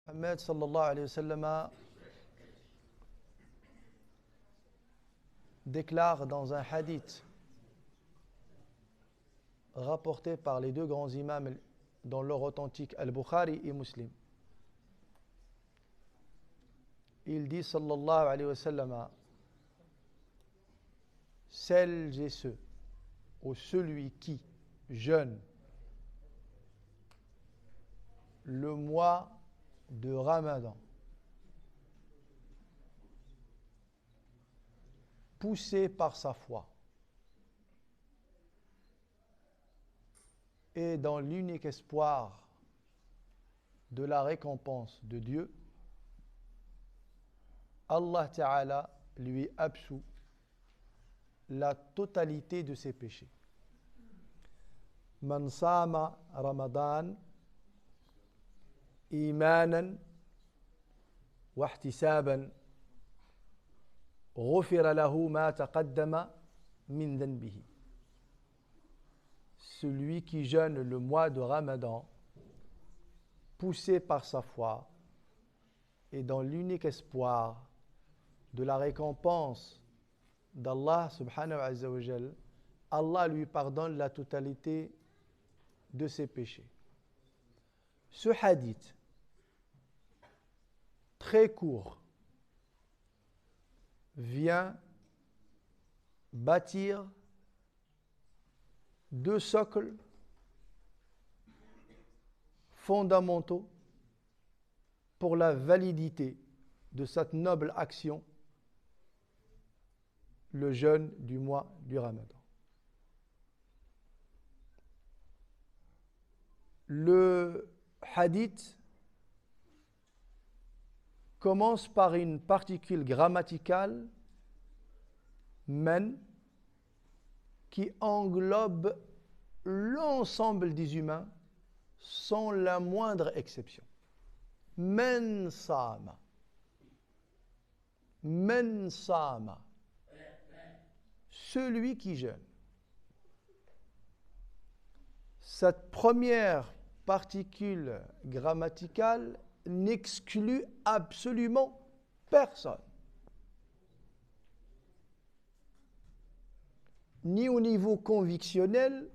Mohammed sallallahu alayhi wa sallam déclare dans un hadith rapporté par les deux grands imams dans leur authentique Al-Bukhari et Muslim. Il dit sallallahu alayhi wa sallam: celles et ceux ou celui qui jeûne le mois de Ramadan, poussé par sa foi et dans l'unique espoir de la récompense de Dieu, Allah Ta'ala lui absout la totalité de ses péchés. Man sama Ramadan imanan wa ihtisaban ghufira lahu ma taqaddama min dhanbihi. Celui qui jeûne le mois de Ramadan, poussé par sa foi et dans l'unique espoir de la récompense d'Allah subhanahu wa ta'ala, Allah lui pardonne la totalité de ses péchés. Ce hadith, très court, vient bâtir deux socles fondamentaux pour la validité de cette noble action, le jeûne du mois du Ramadan. Le hadith commence par une particule grammaticale, men, qui englobe l'ensemble des humains sans la moindre exception. Men sama. Men sama. Celui qui jeûne. Cette première particule grammaticale n'exclut absolument personne. Ni au niveau convictionnel,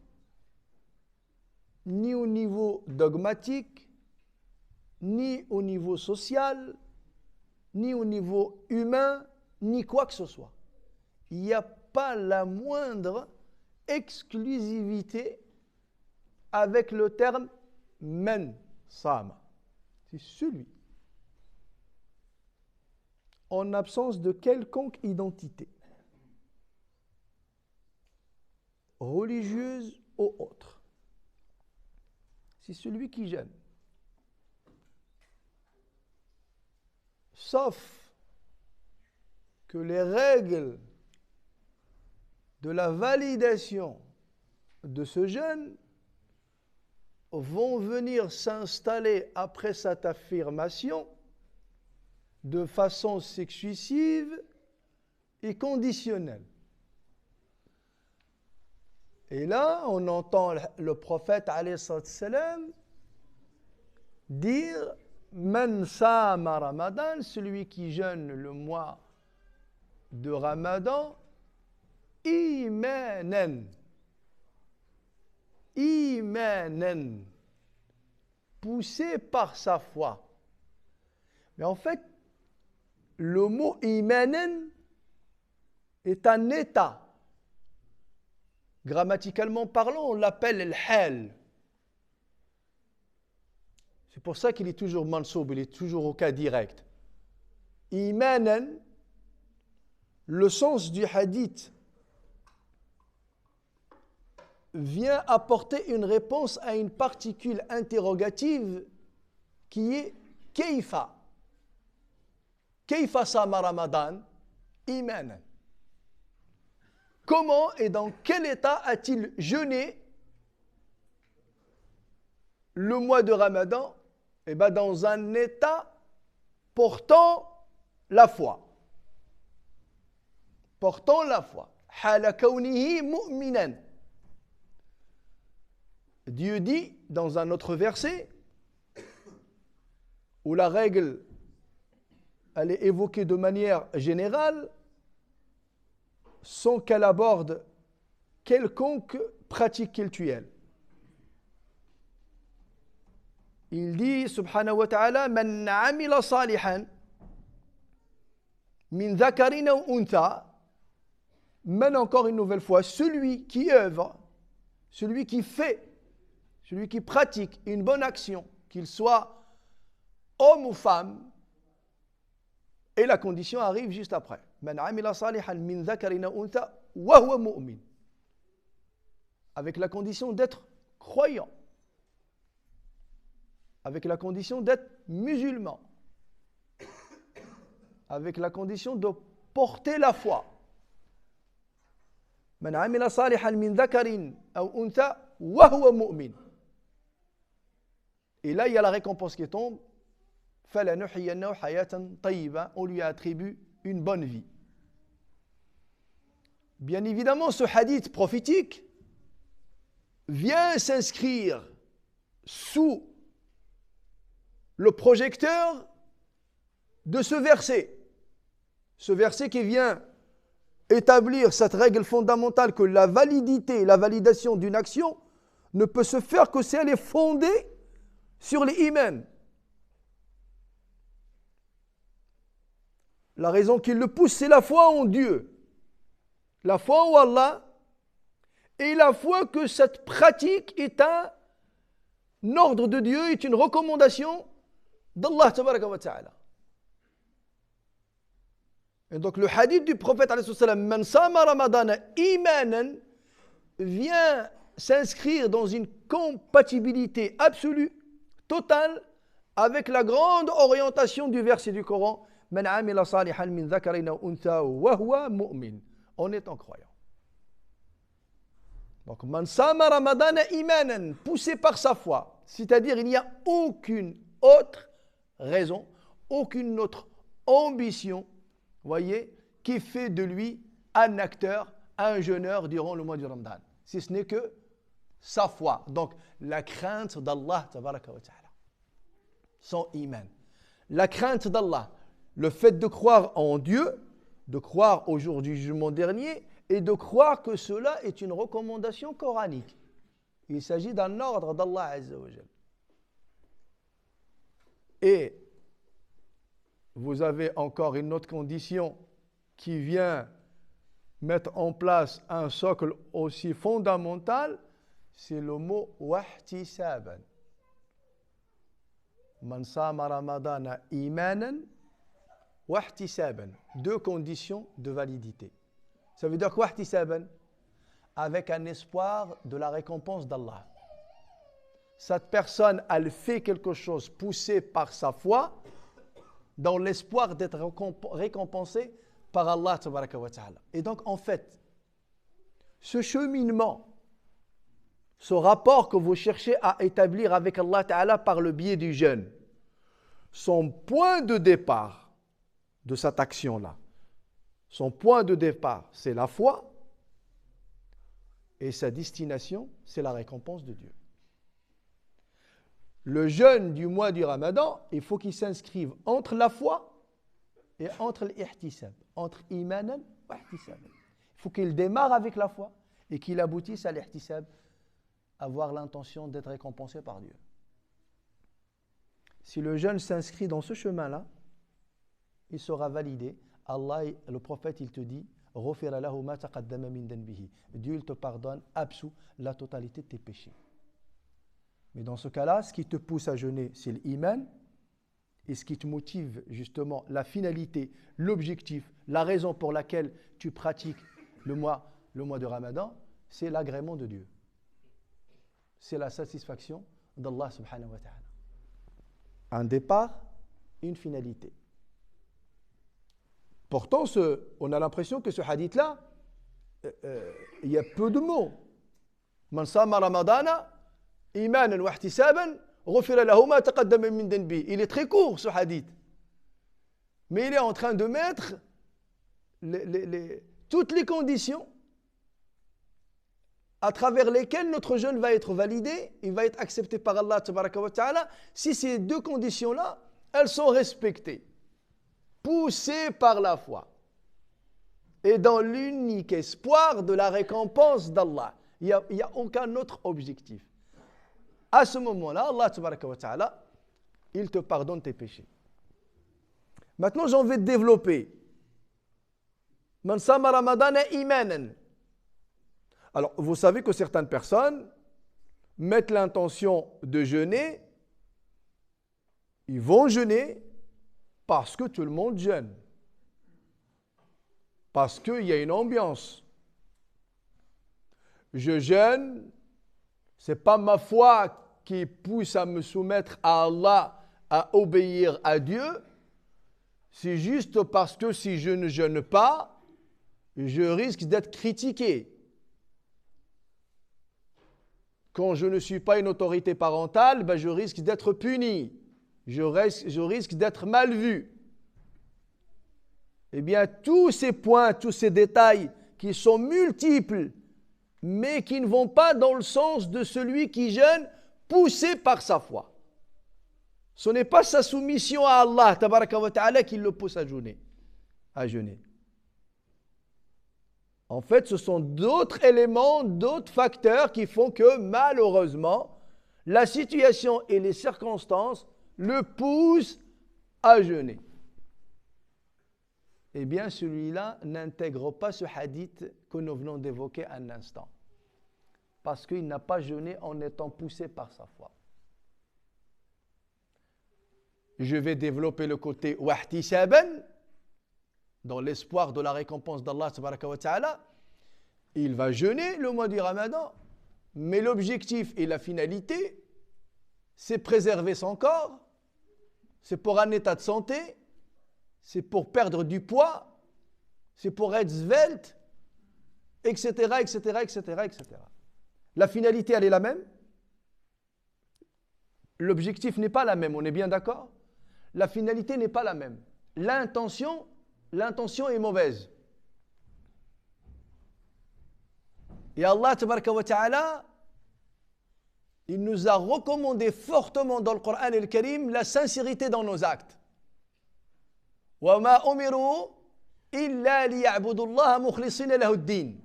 ni au niveau dogmatique, ni au niveau social, ni au niveau humain, ni quoi que ce soit. Il n'y a pas la moindre exclusivité avec le terme men sama. C'est celui. En absence de quelconque identité, religieuse ou autre. C'est celui qui jeûne. Sauf que les règles de la validation de ce jeûne vont venir s'installer après cette affirmation de façon successive et conditionnelle. Et là, on entend le prophète alayhi salam dire: Man sama Ramadan, celui qui jeûne le mois de Ramadan, imanan. Imanan, poussé par sa foi. Mais en fait, le mot imanan est un état. Grammaticalement parlant, on l'appelle al-hal. C'est pour ça qu'il est toujours mansoub, il est toujours au cas direct. Imanan, le sens du hadith vient apporter une réponse à une particule interrogative qui est Kayfa. Kayfa sama Ramadan imanan. Comment et dans quel état a-t-il jeûné le mois de Ramadan? Eh bien, dans un état portant la foi. Portant la foi. Hala kawnihi mu'minan. Dieu dit dans un autre verset: où la règle elle est évoquée de manière générale sans qu'elle aborde quelconque pratique cultuelle. Il dit, subhanahu wa ta'ala, Man amila salihan min dhakarina ou untha, man encore une nouvelle fois, celui qui œuvre, celui qui fait, celui qui pratique une bonne action, qu'il soit homme ou femme, et la condition arrive juste après. Man amila salihan min dhakarina ou untha, wa huwa mu'min. Avec la condition d'être croyant. Avec la condition d'être musulman. Avec la condition de porter la foi. Man amila salihan min dhakarin aw untha wa huwa mu'min. Et là, il y a la récompense qui tombe. فَلَنُحْيَنَّهُ حَيَاةً طَيِّبَةً. On lui attribue une bonne vie. Bien évidemment, ce hadith prophétique vient s'inscrire sous le projecteur de ce verset. Ce verset qui vient établir cette règle fondamentale que la validité, la validation d'une action ne peut se faire que si elle est fondée sur l'iman. La raison qui le pousse, c'est la foi en Dieu. La foi en Allah et la foi que cette pratique est un ordre de Dieu, est une recommandation d'Allah tabaraka wa ta'ala. Et donc le hadith du prophète alayhi salam, Man sama ramadana imanan, vient s'inscrire dans une compatibilité absolue, totale, avec la grande orientation du verset du Coran, Man amila salihan min dhakarin aw untha wa huwa mu'min, en étant croyant. Donc, man sama ramadana imanan, poussé par sa foi, c'est-à-dire il n'y a aucune autre raison, aucune autre ambition, voyez, qui fait de lui un acteur, un jeûneur durant le mois du Ramadan, si ce n'est que sa foi. Donc, la crainte d'Allah, tabaraka wa ta'ala, son iman. La crainte d'Allah, le fait de croire en Dieu, de croire au jour du jugement dernier, et de croire que cela est une recommandation coranique. Il s'agit d'un ordre d'Allah Azza wa Jal. Et vous avez encore une autre condition qui vient mettre en place un socle aussi fondamental, c'est le mot wahtisaban. Man sama ramadana imanan wahtisaban. Deux conditions de validité. Ça veut dire quoi, ihtisaban? Avec un espoir de la récompense d'Allah. Cette personne, elle fait quelque chose poussée par sa foi dans l'espoir d'être récompensée par Allah tabaraka wa ta'ala. Et donc, en fait, ce cheminement, ce rapport que vous cherchez à établir avec Allah ta'ala par le biais du jeûne, son point de départ de cette action-là, son point de départ, c'est la foi, et sa destination, c'est la récompense de Dieu. Le jeûne du mois du Ramadan, il faut qu'il s'inscrive entre la foi et entre l'ihtisab, entre imanan et ihtisab. Il faut qu'il démarre avec la foi et qu'il aboutisse à l'ihtisab, avoir l'intention d'être récompensé par Dieu. Si le jeûne s'inscrit dans ce chemin-là, il sera validé. Allah, le prophète, il te dit Dieu, il te pardonne, absout la totalité de tes péchés. Mais dans ce cas-là, ce qui te pousse à jeûner, c'est l'iman. Et ce qui te motive, justement, la finalité, l'objectif, la raison pour laquelle tu pratiques le mois de Ramadan, c'est l'agrément de Dieu. C'est la satisfaction d'Allah subhanahu wa ta'ala. Un départ, une finalité. Pourtant, on a l'impression que ce hadith-là, il y a peu de mots. Man sama ramadana, imanan wa ihtisaban, ghufira lahu ma taqaddama min dhanbi. Il est très court, ce hadith. Mais il est en train de mettre toutes les conditions à travers lesquelles notre jeûne va être validé, il va être accepté par Allah tabaraka wa ta'ala, si ces deux conditions-là, elles sont respectées, poussées par la foi et dans l'unique espoir de la récompense d'Allah. Il n'y a aucun autre objectif. À ce moment-là, Allah tabaraka wa ta'ala, il te pardonne tes péchés. Maintenant, j'en vais développer. Man sama ramadana imanan. Alors, vous savez que certaines personnes mettent l'intention de jeûner. Ils vont jeûner parce que tout le monde jeûne. Parce qu'il y a une ambiance. Je jeûne, ce n'est pas ma foi qui pousse à me soumettre à Allah, à obéir à Dieu. C'est juste parce que si je ne jeûne pas, je risque d'être critiqué. Quand je ne suis pas une autorité parentale, je risque d'être puni. Je risque d'être mal vu. Eh bien, tous ces points, tous ces détails qui sont multiples, mais qui ne vont pas dans le sens de celui qui jeûne, poussé par sa foi. Ce n'est pas sa soumission à Allah, tabaraka wa ta'ala, qui le pousse à jeûner. En fait, ce sont d'autres éléments, d'autres facteurs qui font que, malheureusement, la situation et les circonstances le poussent à jeûner. Eh bien, celui-là n'intègre pas ce hadith que nous venons d'évoquer un instant. Parce qu'il n'a pas jeûné en étant poussé par sa foi. Je vais développer le côté wahtisaban, dans l'espoir de la récompense d'Allah tabaraka wa ta'ala. Il va jeûner le mois du Ramadan, mais l'objectif et la finalité, c'est préserver son corps, c'est pour un état de santé, c'est pour perdre du poids, c'est pour être svelte, etc., etc., etc., etc. La finalité, elle est la même. L'objectif n'est pas la même, on est bien d'accord? La finalité n'est pas la même. L'intention est mauvaise. Et Allah tabaraka wa ta'ala, il nous a recommandé fortement dans le Coran et le Karim la sincérité dans nos actes. وَمَا أُمِرُوا إِلَّا لِيَعْبُدُوا اللَّهَ مُخْلِصِينَ لَهُ الدِّينَ.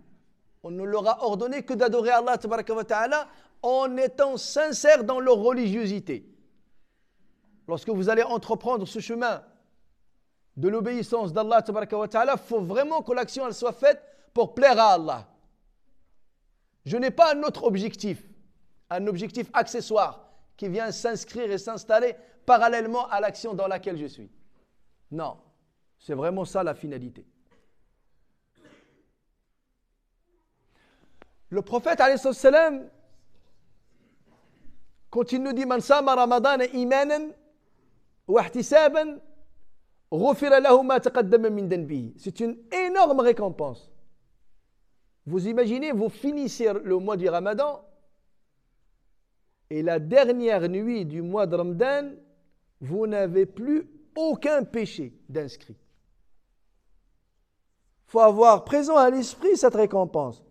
On ne leur a ordonné que d'adorer Allah tabaraka wa ta'ala en étant sincères dans leur religiosité. Lorsque vous allez entreprendre ce chemin de l'obéissance d'Allah tabaraka wa ta'ala, il faut vraiment que l'action elle soit faite pour plaire à Allah. Je n'ai pas un autre objectif, un objectif accessoire qui vient s'inscrire et s'installer parallèlement à l'action dans laquelle je suis. Non, c'est vraiment ça la finalité. Le prophète alayhi salam, quand il nous dit Man sama ramadana imanan wa ihtisaban ghufira lahu ma taqaddama min dhanbihi. C'est une énorme récompense. Vous imaginez, vous finissez le mois du Ramadan et la dernière nuit du mois de Ramadan, vous n'avez plus aucun péché d'inscrit. Il faut avoir présent à l'esprit cette récompense.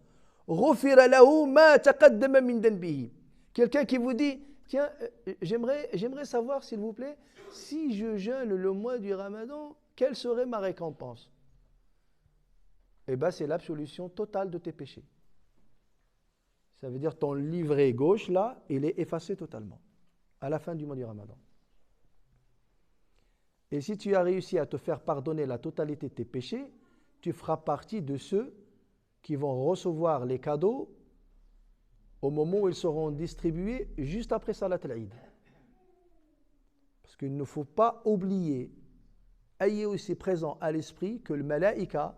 Ghufira lahu ma taqaddama min dhanbihi. Quelqu'un qui vous dit, tiens, j'aimerais savoir s'il vous plaît, si je jeûne le mois du Ramadan, quelle serait ma récompense? Eh bien, c'est l'absolution totale de tes péchés. Ça veut dire ton livret gauche, là, il est effacé totalement, à la fin du mois du Ramadan. Et si tu as réussi à te faire pardonner la totalité de tes péchés, tu feras partie de ceux qui vont recevoir les cadeaux au moment où ils seront distribués juste après Salat al-Eid. Parce qu'il ne faut pas oublier, ayez aussi présent à l'esprit que le malaïka,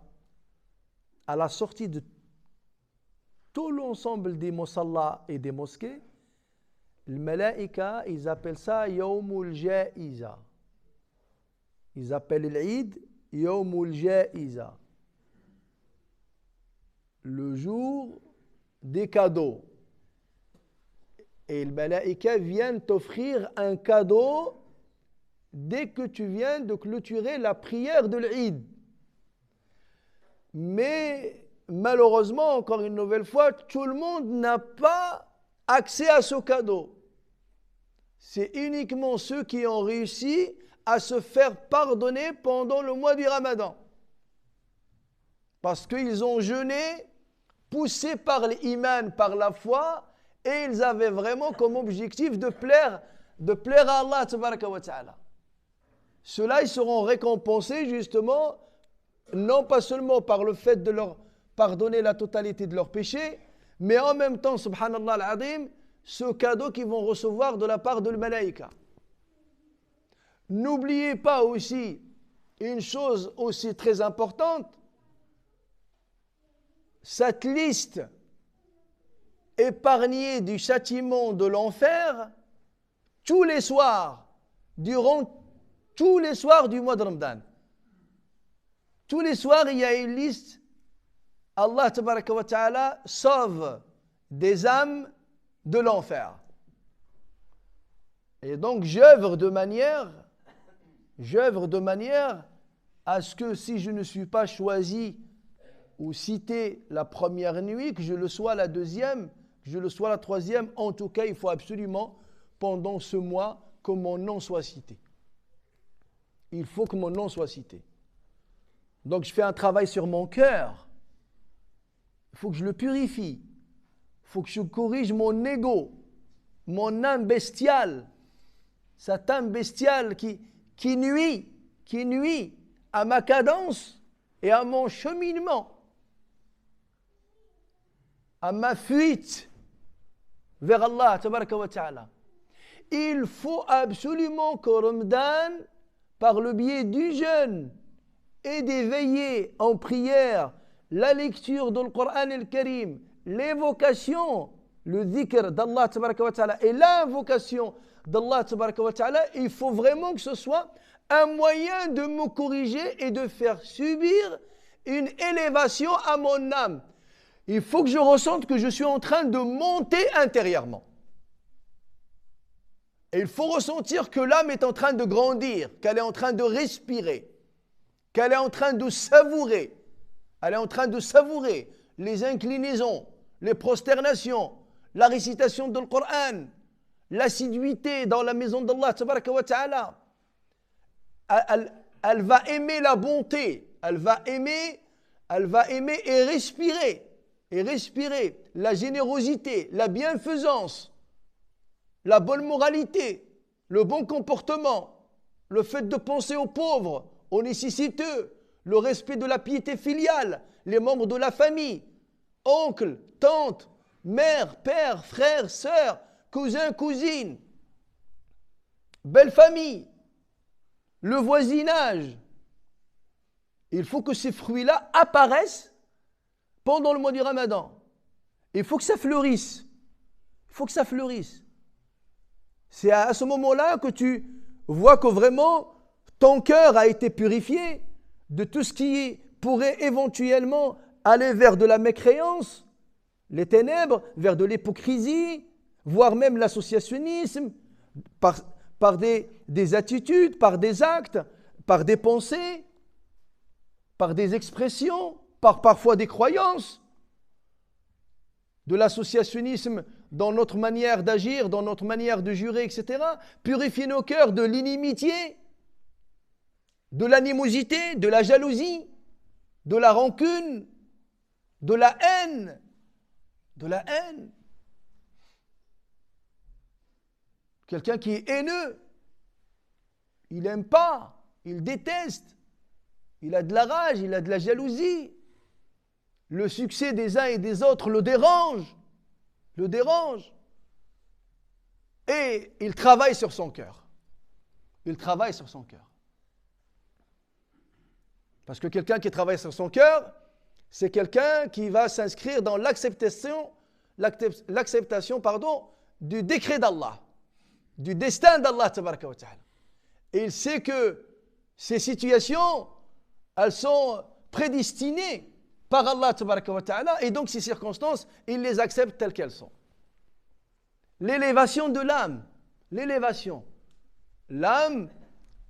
à la sortie de tout l'ensemble des musallas et des mosquées, le malaïka, ils appellent ça Yawmul Ja'iza. Ils appellent l'Eid Yawmul Ja'iza. Le jour des cadeaux. Et le malaïka vient t'offrir un cadeau dès que tu viens de clôturer la prière de l'Eid. Mais malheureusement, encore une nouvelle fois, tout le monde n'a pas accès à ce cadeau. C'est uniquement ceux qui ont réussi à se faire pardonner pendant le mois du Ramadan. Parce qu'ils ont jeûné, poussés par l'iman, par la foi, et ils avaient vraiment comme objectif de plaire à Allah tabaraka wa ta'ala. Ceux-là, ils seront récompensés justement, non pas seulement par le fait de leur pardonner la totalité de leurs péchés, mais en même temps, subhanallah al-azim, ce cadeau qu'ils vont recevoir de la part de l'Malaïka. N'oubliez pas aussi une chose aussi très importante, cette liste épargnée du châtiment de l'enfer tous les soirs, durant tous les soirs du mois de Ramadan. Tous les soirs, il y a une liste. Allah tabaraka wa ta'ala sauve des âmes de l'enfer. Et donc, j'œuvre de manière à ce que si je ne suis pas choisi ou cité la première nuit, que je le sois la deuxième, que je le sois la troisième. En tout cas, il faut absolument, pendant ce mois, que mon nom soit cité. Il faut que mon nom soit cité. Donc, je fais un travail sur mon cœur. Il faut que je le purifie. Il faut que je corrige mon ego, mon âme bestiale. Cette âme bestiale qui nuit à ma cadence et à mon cheminement, à ma fuite vers Allah tabaraka wa ta'ala. Il faut absolument que Ramadan, par le biais du jeûne et des veillées en prière, la lecture du Coran el-Karim, l'évocation, le dhikr d'Allah tabaraka wa ta'ala et l'invocation d'Allah tabaraka wa ta'ala, il faut vraiment que ce soit un moyen de me corriger et de faire subir une élévation à mon âme. Il faut que je ressente que je suis en train de monter intérieurement. Et il faut ressentir que l'âme est en train de grandir, qu'elle est en train de respirer, qu'elle est en train de savourer. Elle est en train de savourer les inclinaisons, les prosternations, la récitation du Coran, l'assiduité dans la maison d'Allah tabaraka wa ta'ala. Elle va aimer la bonté, elle va aimer et respirer la générosité, la bienfaisance, la bonne moralité, le bon comportement, le fait de penser aux pauvres, aux nécessiteux, le respect de la piété filiale, les membres de la famille, oncles, tantes, mères, pères, frères, sœurs, cousins, cousines, belle famille, le voisinage. Il faut que ces fruits-là apparaissent pendant le mois du Ramadan. Il faut que ça fleurisse. Il faut que ça fleurisse. C'est à ce moment-là que tu vois que vraiment ton cœur a été purifié de tout ce qui pourrait éventuellement aller vers de la mécréance, les ténèbres, vers de l'hypocrisie, voire même l'associationnisme, par des attitudes, par des actes, par des pensées, par des expressions, par parfois des croyances, de l'associationnisme dans notre manière d'agir, dans notre manière de jurer, etc. Purifier nos cœurs de l'inimitié, de l'animosité, de la jalousie, de la rancune, de la haine, Quelqu'un qui est haineux, il n'aime pas, il déteste, il a de la rage, il a de la jalousie. Le succès des uns et des autres le dérange. Et il travaille sur son cœur. Parce que quelqu'un qui travaille sur son cœur, c'est quelqu'un qui va s'inscrire dans l'acceptation du décret d'Allah, du destin d'Allah tabaraka wa ta'ala. Et il sait que ces situations, elles sont prédestinées par Allah tabaraka wa ta'ala, et donc ces circonstances, il les accepte telles qu'elles sont. L'élévation de l'âme. L'âme,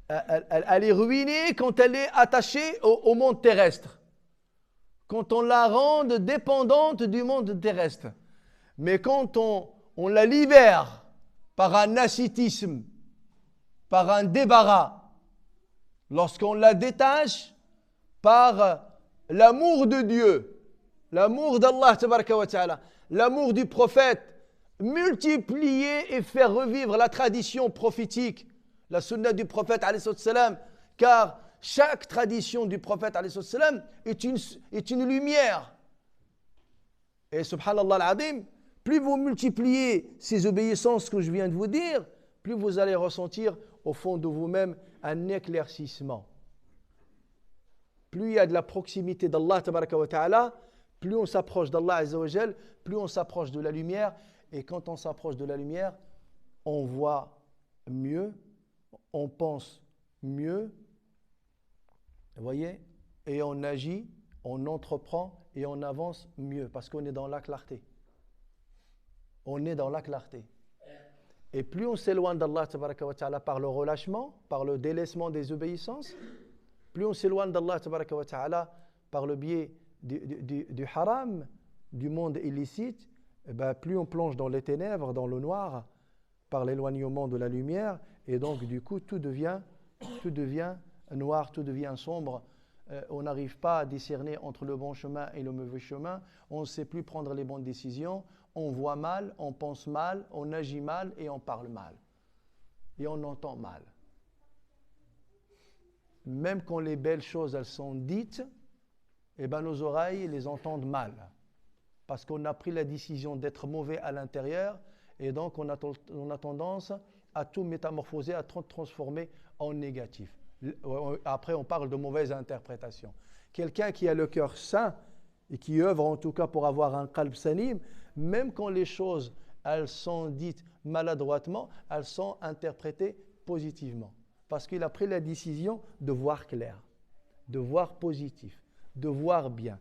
elle est ruinée quand elle est attachée au monde terrestre. Quand on la rend dépendante du monde terrestre. Mais quand on la libère par un ascétisme, par un débarras, lorsqu'on la détache par l'amour de Dieu, l'amour d'Allah tabaraka wa ta'ala, l'amour du prophète, multiplier et faire revivre la tradition prophétique, la sunna du prophète alayhi salam, car chaque tradition du prophète alayhi salam est une lumière. Et subhanallah al-azim, plus vous multipliez ces obéissances que je viens de vous dire, plus vous allez ressentir au fond de vous-même un éclaircissement. Plus il y a de la proximité d'Allah tabaraka wa ta'ala, plus on s'approche d'Allah azza wa jal, plus on s'approche de la lumière. Et quand on s'approche de la lumière, on voit mieux, on pense mieux, vous voyez, et on agit, on entreprend et on avance mieux parce qu'on est dans la clarté. On est dans la clarté. Et plus on s'éloigne d'Allah tabaraka wa ta'ala par le relâchement, par le délaissement des obéissances, plus on s'éloigne d'Allah tabaraka wa ta'ala par le biais du haram, du monde illicite, et ben plus on plonge dans les ténèbres, dans le noir, par l'éloignement de la lumière, et donc du coup tout devient noir, tout devient sombre. On n'arrive pas à discerner entre le bon chemin et le mauvais chemin, on ne sait plus prendre les bonnes décisions, on voit mal, on pense mal, on agit mal et on parle mal. Et on entend mal. Même quand les belles choses elles sont dites, eh ben nos oreilles les entendent mal. Parce qu'on a pris la décision d'être mauvais à l'intérieur et donc on a tendance à tout métamorphoser, à tout transformer en négatif. Après, on parle de mauvaise interprétation. Quelqu'un qui a le cœur sain et qui œuvre en tout cas pour avoir un qalb salim, même quand les choses elles sont dites maladroitement, elles sont interprétées positivement. Parce qu'il a pris la décision de voir clair, de voir positif, de voir bien.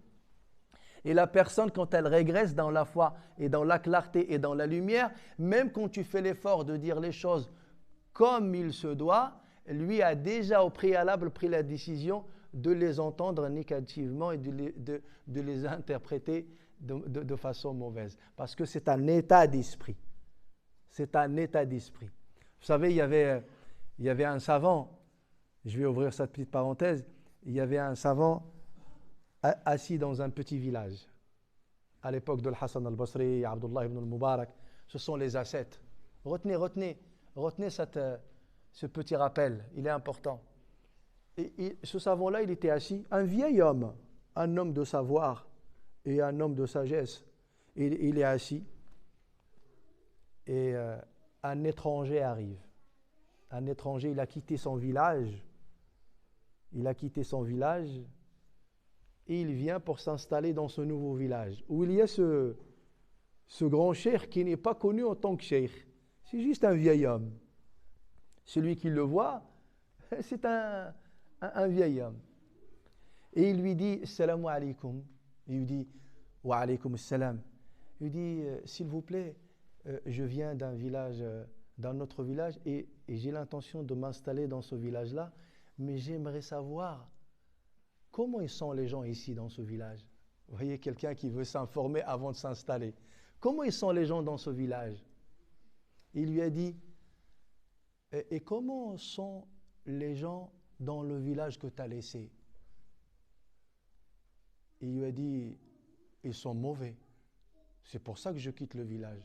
Et la personne, quand elle régresse dans la foi et dans la clarté et dans la lumière, même quand tu fais l'effort de dire les choses comme il se doit, lui a déjà au préalable pris la décision de les entendre négativement et de les interpréter de façon mauvaise. Parce que c'est un état d'esprit. C'est un état d'esprit. Vous savez, il y avait un savant, je vais ouvrir cette petite parenthèse, il y avait un savant assis dans un petit village. À l'époque de Hassan al-Basri, Abdullah ibn al-Mubarak, ce sont les ascètes. Retenez ce petit rappel, il est important. Et ce savant-là, il était assis, un vieil homme, un homme de savoir et un homme de sagesse. Il est assis et un étranger arrive. Un étranger, il a quitté son village. Et il vient pour s'installer dans ce nouveau village, où il y a ce grand cheikh qui n'est pas connu en tant que cheikh. C'est juste un vieil homme. Celui qui le voit, c'est un vieil homme. Et il lui dit « Salam alaykoum ». Il lui dit « Wa alaykoum salam ». Il lui dit « S'il vous plaît, je viens d'un autre village et j'ai l'intention de m'installer dans ce village-là, mais j'aimerais savoir comment ils sont les gens ici dans ce village. » Vous voyez, quelqu'un qui veut s'informer avant de s'installer. Comment ils sont les gens dans ce village? Il lui a dit « Et comment sont les gens dans le village que tu as laissé ?» Il lui a dit « Ils sont mauvais. C'est pour ça que je quitte le village. »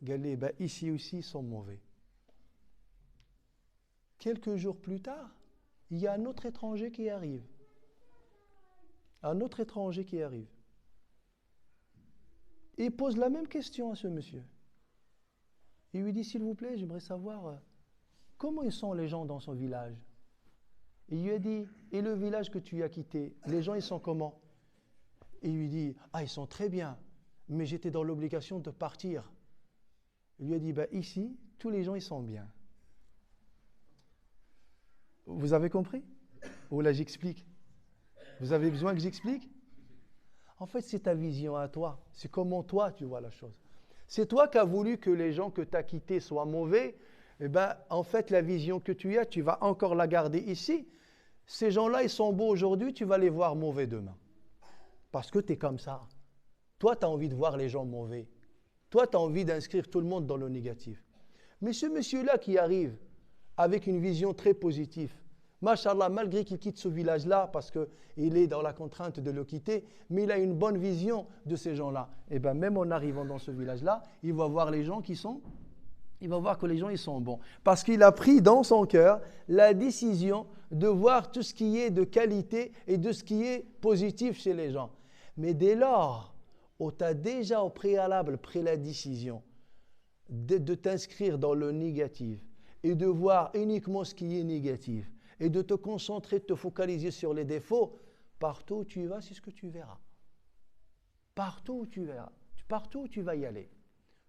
Galé, ben ici aussi, ils sont mauvais. Quelques jours plus tard, il y a un autre étranger qui arrive. Et il pose la même question à ce monsieur. Il lui dit, s'il vous plaît, j'aimerais savoir comment ils sont les gens dans son village. Il lui a dit, et le village que tu as quitté, les gens ils sont comment? Il lui dit, ils sont très bien, mais j'étais dans l'obligation de partir. Il lui a dit, ici, tous les gens ils sont bien. Vous avez compris? Ou là j'explique? Vous avez besoin que j'explique? En fait, c'est ta vision à toi. C'est comment toi tu vois la chose. C'est toi qui as voulu que les gens que tu as quittés soient mauvais. En fait, la vision que tu as, tu vas encore la garder ici. Ces gens-là, ils sont beaux aujourd'hui, tu vas les voir mauvais demain. Parce que tu es comme ça. Toi, tu as envie de voir les gens mauvais. Toi, tu as envie d'inscrire tout le monde dans le négatif. Mais ce monsieur-là qui arrive avec une vision très positive, Masha'Allah, malgré qu'il quitte ce village-là, parce qu'il est dans la contrainte de le quitter, mais il a une bonne vision de ces gens-là. Et bien, même en arrivant dans ce village-là, il va voir les gens il va voir que les gens, ils sont bons. Parce qu'il a pris dans son cœur la décision de voir tout ce qui est de qualité et de ce qui est positif chez les gens. Mais dès lors où tu as déjà au préalable pris la décision de t'inscrire dans le négatif et de voir uniquement ce qui est négatif, et de te concentrer, de te focaliser sur les défauts, partout où tu vas, c'est ce que tu verras. Partout où tu verras, partout où tu vas y aller.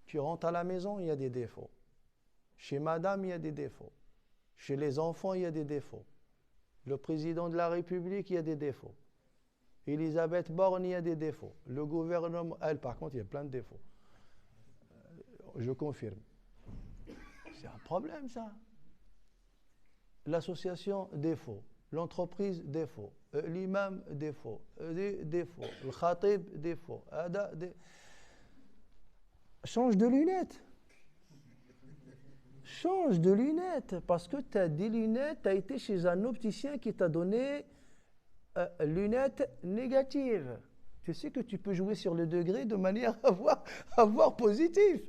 Tu rentres à la maison, il y a des défauts. Chez madame, il y a des défauts. Chez les enfants, il y a des défauts. Le président de la République, il y a des défauts. Elisabeth Borne, il y a des défauts. Le gouvernement, elle, par contre, il y a plein de défauts. Je confirme. C'est un problème, ça. L'association, défaut. L'entreprise, défaut. L'imam, défaut. Défaut. Le khatib, défaut. Change de lunettes. Change de lunettes. Parce que tu as des lunettes, tu as été chez un opticien qui t'a donné lunettes négatives. Tu sais que tu peux jouer sur le degré de manière à voir positif.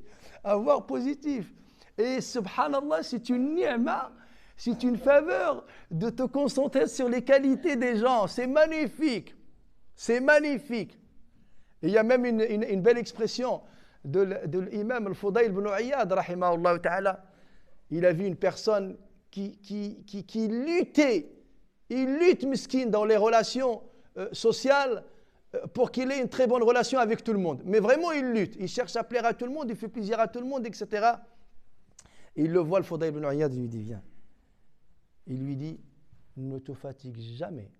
À voir positif. Et subhanallah, c'est une ni'ma. C'est une faveur de te concentrer sur les qualités des gens. C'est magnifique. C'est magnifique. Et il y a même une belle expression de l'imam al-Fudayl ibn Iyad, rahimahullah ta'ala. Il a vu une personne qui luttait. Il lutte, miskin, dans les relations sociales pour qu'il ait une très bonne relation avec tout le monde. Mais vraiment, il lutte. Il cherche à plaire à tout le monde, il fait plaisir à tout le monde, etc. Et il le voit, le Fudayl ibn Iyad, il lui dit, viens. Il lui dit, ne te fatigue jamais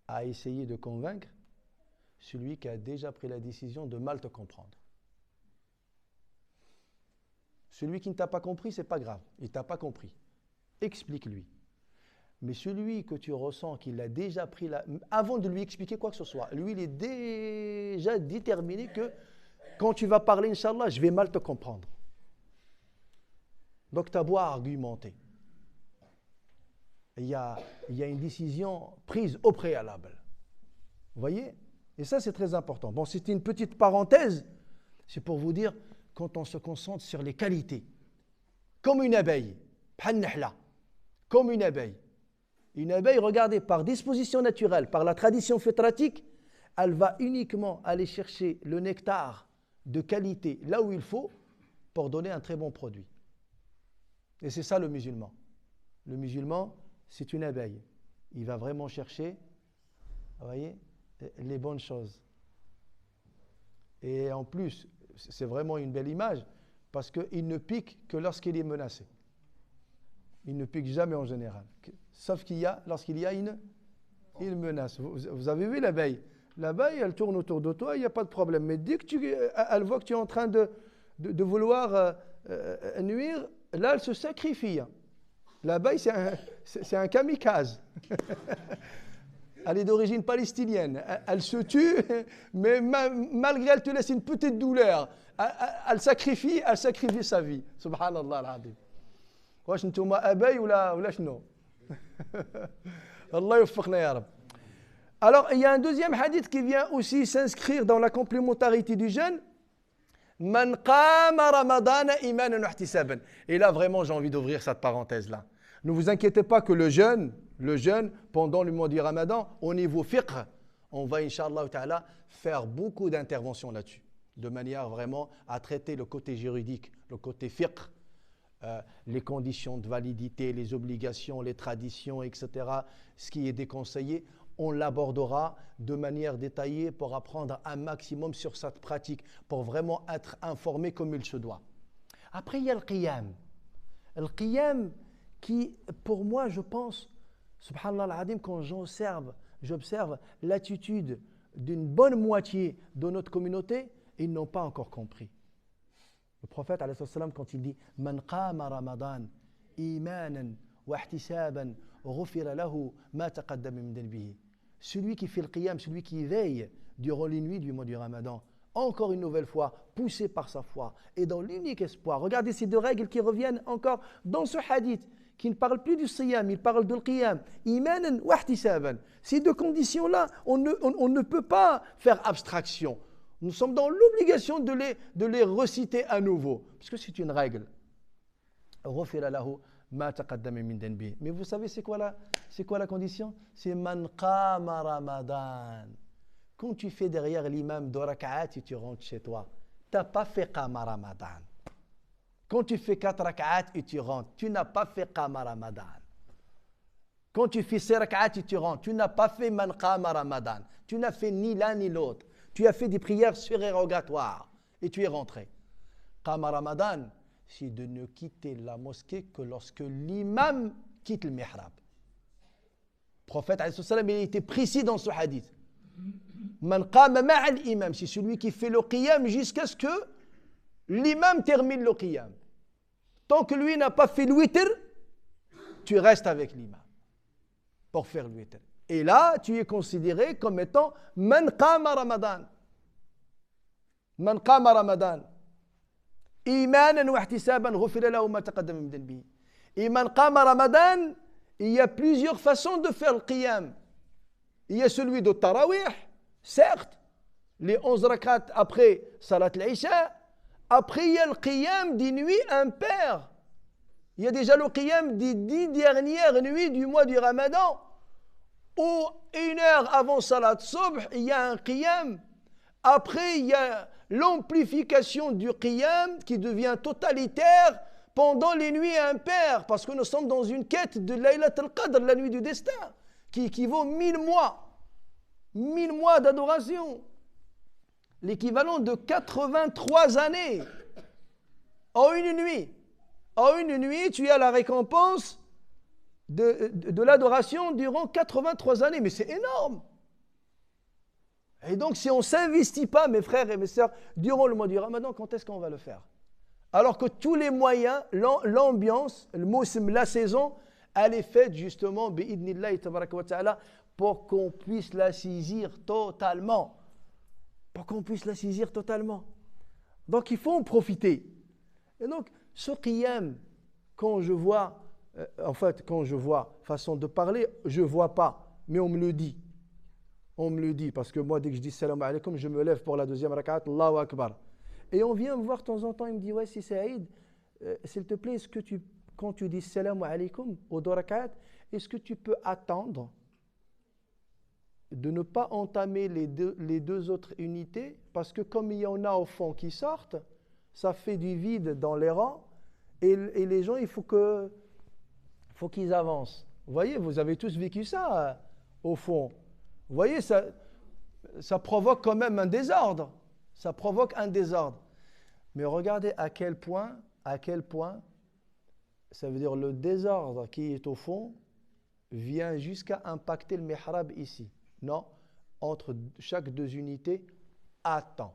à essayer de convaincre celui qui a déjà pris la décision de mal te comprendre. Celui qui ne t'a pas compris, c'est pas grave, il ne t'a pas compris. Explique-lui. Mais celui que tu ressens qu'il a déjà pris avant de lui expliquer quoi que ce soit, lui, il est déjà déterminé que quand tu vas parler, Inch'Allah, je vais mal te comprendre. Donc, tu as beau argumenter. Il y a une décision prise au préalable. Vous voyez? Et ça, c'est très important. Bon, c'était une petite parenthèse. C'est pour vous dire, quand on se concentre sur les qualités, comme une abeille, comme une abeille. Une abeille, regardez, par disposition naturelle, par la tradition fitratique, elle va uniquement aller chercher le nectar de qualité là où il faut pour donner un très bon produit. Et c'est ça le musulman. Le musulman, c'est une abeille. Il va vraiment chercher, vous voyez, les bonnes choses. Et en plus, c'est vraiment une belle image, parce qu'il ne pique que lorsqu'il est menacé. Il ne pique jamais en général. Sauf lorsqu'il y a une menace. Vous avez vu l'abeille? L'abeille, elle tourne autour de toi, il n'y a pas de problème. Mais dès que elle voit que tu es en train de vouloir nuire, là, elle se sacrifie. L'abeille, c'est un kamikaze. Elle est d'origine palestinienne. Elle se tue, mais malgré elle te laisse une petite douleur. Elle sacrifie sa vie. Subhanallah al-Azim. واش نتوما اباي ولا شنو الله يوفقنا يا رب. Alors il y a un deuxième hadith qui vient aussi s'inscrire dans la complémentarité du jeûne. Man qama ramadana imanan wa ihtisaban. Et là vraiment j'ai envie d'ouvrir cette parenthèse là. Ne vous inquiétez pas que le jeûne pendant le mois du Ramadan au niveau fiqh, on va inchallah ta'ala faire beaucoup d'interventions là-dessus de manière vraiment à traiter le côté juridique, le côté fiqh. Les conditions de validité, les obligations, les traditions, etc., ce qui est déconseillé, on l'abordera de manière détaillée pour apprendre un maximum sur cette pratique, pour vraiment être informé comme il se doit. Après, il y a le qiyam. Le qiyam qui, pour moi, je pense, subhanallah al-azim, quand j'observe l'attitude d'une bonne moitié de notre communauté, ils n'ont pas encore compris. Le prophète, quand il dit « Man qama Ramadan imanan wa ihtisaban ghufira lahu ma taqaddama min dhanbihi » Celui qui fait le qiyam, celui qui veille durant les nuits du mois du Ramadan, encore une nouvelle fois, poussé par sa foi et dans l'unique espoir. Regardez ces deux règles qui reviennent encore dans ce hadith. qui ne parle plus du siyam, il parle de l'qiyam. Imanan wa ihtisaban. Ces deux conditions-là, on ne peut pas faire abstraction. Nous sommes dans l'obligation de les reciter à nouveau, parce que c'est une règle. Mais vous savez, c'est quoi la condition? C'est man qama Ramadan. Quand tu fais derrière l'imam 2 rak'at et tu rentres chez toi, tu n'as pas fait qama Ramadan. Quand tu fais 4 rak'at et tu rentres, tu n'as pas fait qama Ramadan. Quand tu fais 6 rak'at et tu rentres, tu n'as pas fait man qama Ramadan. Tu n'as fait ni l'un ni l'autre. Tu as fait des prières surérogatoires et tu es rentré. Qama Ramadan, c'est de ne quitter la mosquée que lorsque l'imam quitte le mihrab. Le prophète, il était précis dans ce hadith. Man qama ma'a l'imam, c'est celui qui fait le qiyam jusqu'à ce que l'imam termine le qiyam. Tant que lui n'a pas fait le witr, tu restes avec l'imam pour faire le witr. Et là, tu es considéré comme étant man qama Ramadan. Man qama Ramadan. Imanan wa ihtisaban ghufira lahu ma taqaddama min dhanbihi. Et man qama Ramadan, il y a plusieurs façons de faire le qiyam. Il y a celui de Tarawih, certes, les 11 rak'at après Salat al-Isha. Après, il y a le qiyam des nuits impaires. Il y a déjà le qiyam des 10 dernières nuits du mois du Ramadan. Ou 1 heure avant Salat Subh, il y a un qiyam. Après, il y a l'amplification du qiyam qui devient totalitaire pendant les nuits impaires. Parce que nous sommes dans une quête de Laylat al-Qadr, la nuit du destin, qui équivaut 1000 mois. 1000 mois d'adoration. L'équivalent de 83 années en une nuit. En une nuit, tu as la récompense de l'adoration durant 83 années. Mais c'est énorme. Et donc, si on ne s'investit pas, mes frères et mes sœurs, durant le mois du Ramadan, quand est-ce qu'on va le faire? Alors que tous les moyens, l'ambiance, le mousim, la saison, elle est faite justement, bi'idnillahi tabaraka wa ta'ala, pour qu'on puisse la saisir totalement. Pour qu'on puisse la saisir totalement. Donc, il faut en profiter. Et donc, ce qiyam, quand je vois, façon de parler, je ne vois pas, mais on me le dit. On me le dit, parce que moi, dès que je dis salam alaykoum, je me lève pour la deuxième rak'at, Allahu Akbar. Et on vient me voir de temps en temps, il me dit, ouais, si Saïd, s'il te plaît, quand tu dis salam alaykoum au 2 rak'at, est-ce que tu peux attendre de ne pas entamer les deux autres unités, parce que comme il y en a au fond qui sortent, ça fait du vide dans les rangs, et les gens, il faut qu'ils avancent. Vous voyez, vous avez tous vécu ça, au fond. Vous voyez, ça provoque quand même un désordre. Ça provoque un désordre. Mais regardez à quel point, ça veut dire le désordre qui est au fond, vient jusqu'à impacter le mihrab ici. Non, entre chaque 2 unités, attends.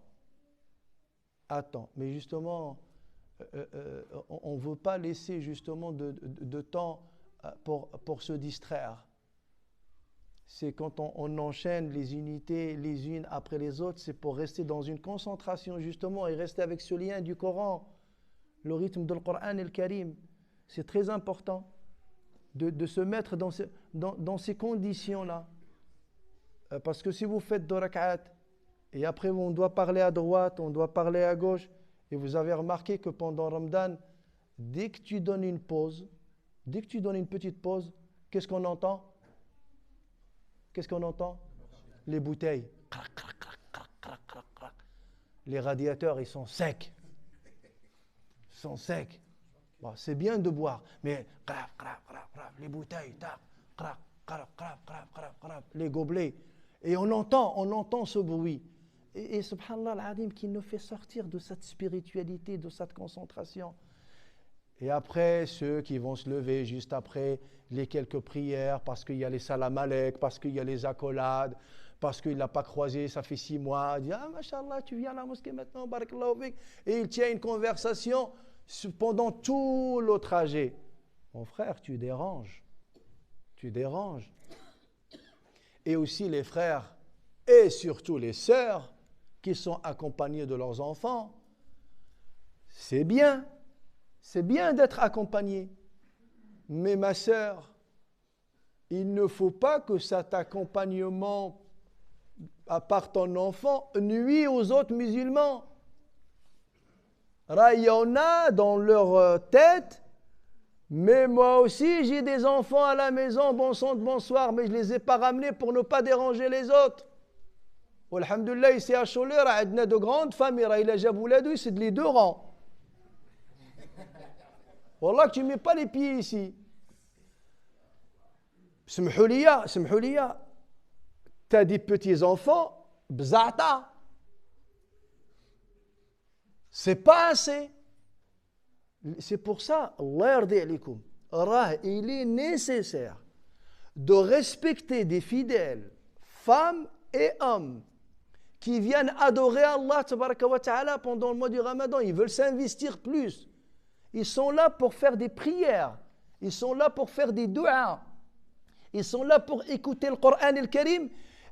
Mais justement, on ne veut pas laisser justement de temps pour se distraire. C'est quand on enchaîne les unités les unes après les autres, c'est pour rester dans une concentration justement et rester avec ce lien du Coran, le rythme du Coran et le Karim. C'est très important de se mettre dans ces conditions-là. Parce que si vous faites 2 rak'at et après on doit parler à droite, on doit parler à gauche, et vous avez remarqué que pendant Ramadan, dès que tu donnes une pause, dès que tu donnes une petite pause, qu'est-ce qu'on entend? Les bouteilles. Les radiateurs, ils sont secs. Bon, c'est bien de boire, mais les bouteilles, les gobelets. Et on entend ce bruit. Et subhanallah al-azim qui nous fait sortir de cette spiritualité, de cette concentration. Et après, ceux qui vont se lever juste après les quelques prières, parce qu'il y a les salam alek, parce qu'il y a les accolades, parce qu'il ne l'a pas croisé, ça fait 6 mois. Il dit, ah, mashallah, tu viens à la mosquée maintenant, barakallahu fik. Et il tient une conversation pendant tout le trajet. Mon frère, tu déranges. Et aussi les frères, et surtout les sœurs, qui sont accompagnés de leurs enfants. C'est bien d'être accompagné. Mais ma sœur, il ne faut pas que cet accompagnement, à part ton enfant, nuit aux autres musulmans. Il y en a dans leur tête, mais moi aussi j'ai des enfants à la maison, bon sang de bonsoir, mais je ne les ai pas ramenés pour ne pas déranger les autres. Alhamdulillah, ici à Cholet, on a de grandes familles, il a Jabouladou, c'est les deux rangs. Wallah que tu ne mets pas les pieds ici. Smhouliya, tu as des petits-enfants, bzata. C'est pas assez. C'est pour ça, Allah yardi alaykoum, il est nécessaire de respecter des fidèles, femmes et hommes, qui viennent adorer Allah tabaraka wa ta'ala pendant le mois du Ramadan. Ils veulent s'investir plus. Ils sont là pour faire des prières. Ils sont là pour faire des du'as. Ils sont là pour écouter le Coran et le Karim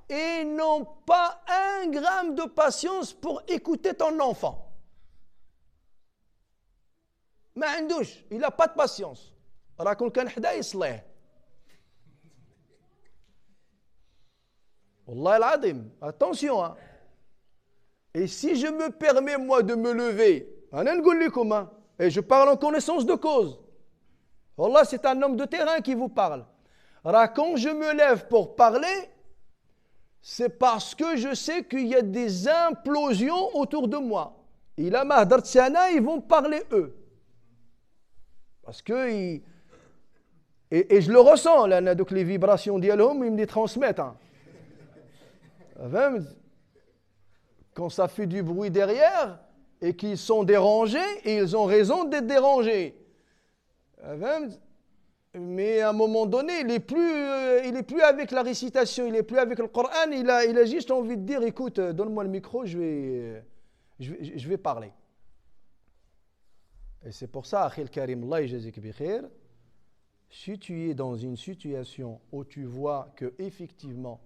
et n'ont pas un gramme de patience pour écouter ton enfant. ما عندوش, il n'a pas de patience. راكم كان حدا يصليه. والله العظيم, attention. Hein. Et si je me permets moi de me lever, et je parle en connaissance de cause. Wallah, c'est un homme de terrain qui vous parle. Quand je me lève pour parler, c'est parce que je sais qu'il y a des implosions autour de moi. Et là, ils vont parler eux. Parce que, et je le ressens, là, donc les vibrations d'Yalhom, ils me les transmettent. Hein. Quand ça fait du bruit derrière, et qu'ils sont dérangés, et ils ont raison d'être dérangés. Mais à un moment donné, il n'est plus avec la récitation, il n'est plus avec le Coran, il a juste envie de dire, écoute, donne-moi le micro, je vais parler. Et c'est pour ça, Akhil Karim, Allah yajazik bi khair, si tu es dans une situation où tu vois que effectivement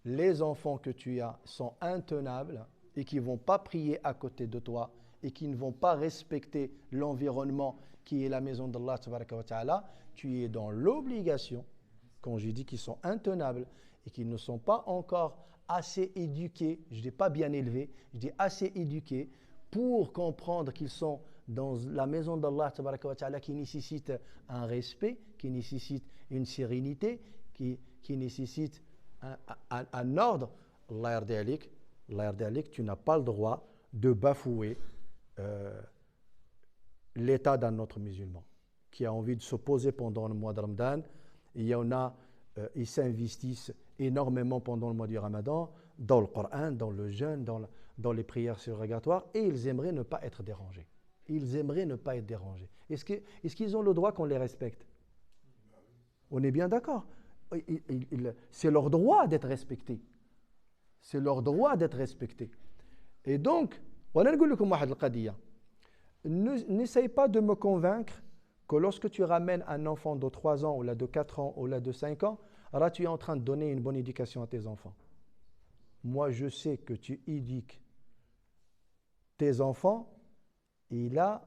les enfants que tu as sont intenables et qui ne vont pas prier à côté de toi et qui ne vont pas respecter l'environnement qui est la maison d'Allah tabaraka wa ta'ala, tu es dans l'obligation, quand je dis qu'ils sont intenables et qu'ils ne sont pas encore assez éduqués, je ne dis pas bien élevés, je dis assez éduqués pour comprendre qu'ils sont dans la maison d'Allah tabaraka wa ta'ala qui nécessite un respect, qui nécessite une sérénité, qui nécessite un ordre. Allah yardi alik, tu n'as pas le droit de bafouer l'état d'un autre musulman qui a envie de s'opposer pendant le mois de Ramadan. Il y en a, ils s'investissent énormément pendant le mois du Ramadan dans le Coran, dans le jeûne, dans les prières surrogatoires, et ils aimeraient ne pas être dérangés. Ils aimeraient ne pas être dérangés. Est-ce qu'ils ont le droit qu'on les respecte? On est bien d'accord. C'est leur droit d'être respectés. C'est leur droit d'être respectés. Et donc, n'essaye pas de me convaincre que lorsque tu ramènes un enfant de 3 ans, ou là de 4 ans, ou là de 5 ans, alors tu es en train de donner une bonne éducation à tes enfants. Moi, je sais que tu éduques tes enfants, il a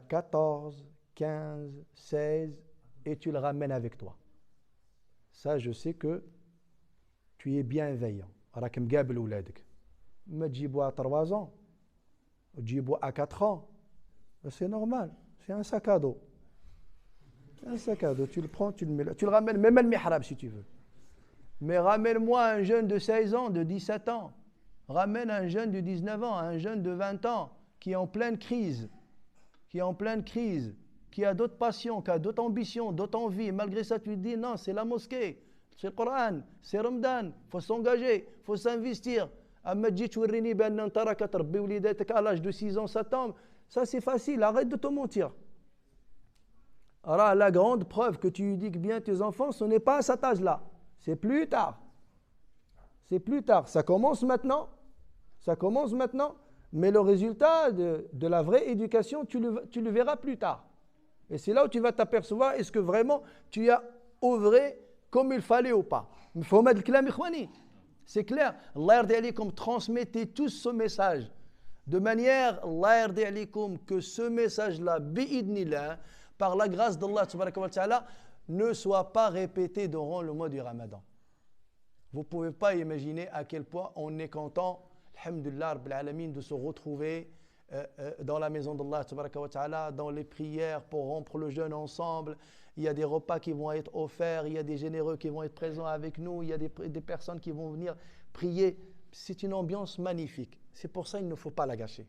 14, 15, 16, et tu le ramènes avec toi. Ça, je sais que tu es bienveillant. راك مقابل ولادك. ما تجيبوا à 3 ans, تجيبوا à 4 ans. C'est normal, c'est un sac à dos. C'est un sac à dos, tu le prends, tu le mets là. Tu le ramènes même al mihrab si tu veux. Mais ramène-moi un jeune de 16 ans, de 17 ans. Ramène un jeune de 19 ans, un jeune de 20 ans qui est en pleine crise, qui a d'autres passions, qui a d'autres ambitions, d'autres envies. Malgré ça, tu lui dis non, c'est la mosquée, c'est le Coran, c'est Ramadan, il faut s'engager, il faut s'investir. À l'âge de 6 ans, 7 ans, ça c'est facile, arrête de te mentir. Alors la grande preuve que tu éduques bien tes enfants, ce n'est pas à cet âge-là, c'est plus tard. C'est plus tard, ça commence maintenant, mais le résultat de la vraie éducation, tu le verras plus tard. Et c'est là où tu vas t'apercevoir, est-ce que vraiment tu as œuvré comme il fallait ou pas. C'est clair. Allah yardi alaykoum, transmettez tous ce message de manière, Allah yardi alaykoum, que ce message-là, bi'idnillah, par la grâce d'Allah tabaraka wa ta'ala, ne soit pas répété durant le mois du Ramadan. Vous ne pouvez pas imaginer à quel point on est content, alhamdulillah, rabbil alamin, de se retrouver dans la maison d'Allah tabaraka wa ta'ala, dans les prières pour rompre le jeûne ensemble. Il y a des repas qui vont être offerts, il y a des généreux qui vont être présents avec nous, il y a des personnes qui vont venir prier. C'est une ambiance magnifique. C'est pour ça qu'il ne faut pas la gâcher.